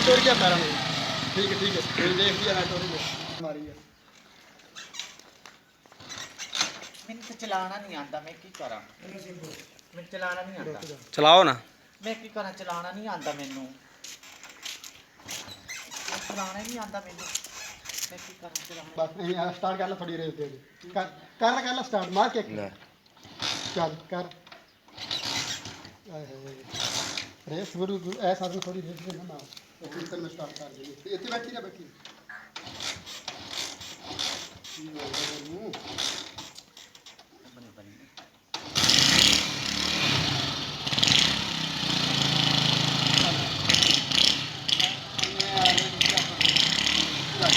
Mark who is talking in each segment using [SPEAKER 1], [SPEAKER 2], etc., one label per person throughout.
[SPEAKER 1] Tour गया पैरों में। ठीक है देख लिया मैं टूर गया मारी है।
[SPEAKER 2] मैंने तो चलाना नहीं आता, मैं की करा? मैं चलाना नहीं आता,
[SPEAKER 3] चलाओ ना।
[SPEAKER 2] मैं की करा? चलाना नहीं आता मैनू, चलाना ही नहीं आता मैनू, मैं की करा? चलाना
[SPEAKER 1] बस नहीं स्टार्ट कर ला थोड़ी रेस दे दे कर ला स्टार्ट मार के चल कर रेस शुरू ऐसा थोड़ी रेस देना ना एक में स्टार्ट कर दे इतनी बैठी ना बैठी
[SPEAKER 2] बनी बनी।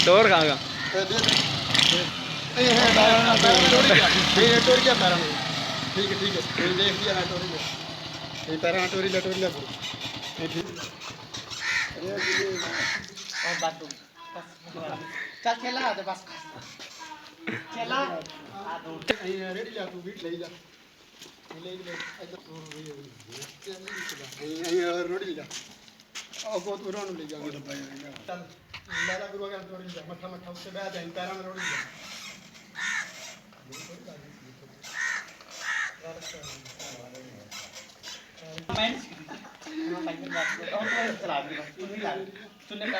[SPEAKER 3] टोर कहाँ का?
[SPEAKER 1] दे टूर गया पैरों में। ठीक है देख लिया मैं टूर गया पैरों में टूरी लिया ठीक
[SPEAKER 2] और बात तू बस चल खेला तो बस चला आ दो
[SPEAKER 1] रेडी जा तू बीट ले जा ले इधर रोड़ी जा और बहुत उड़ान ले जा चल लाला गुरु का रोड़ी जा मठा उससे बैठ जाए पैरों में रोड़ी जा
[SPEAKER 2] मैं चला दी बस तू नहीं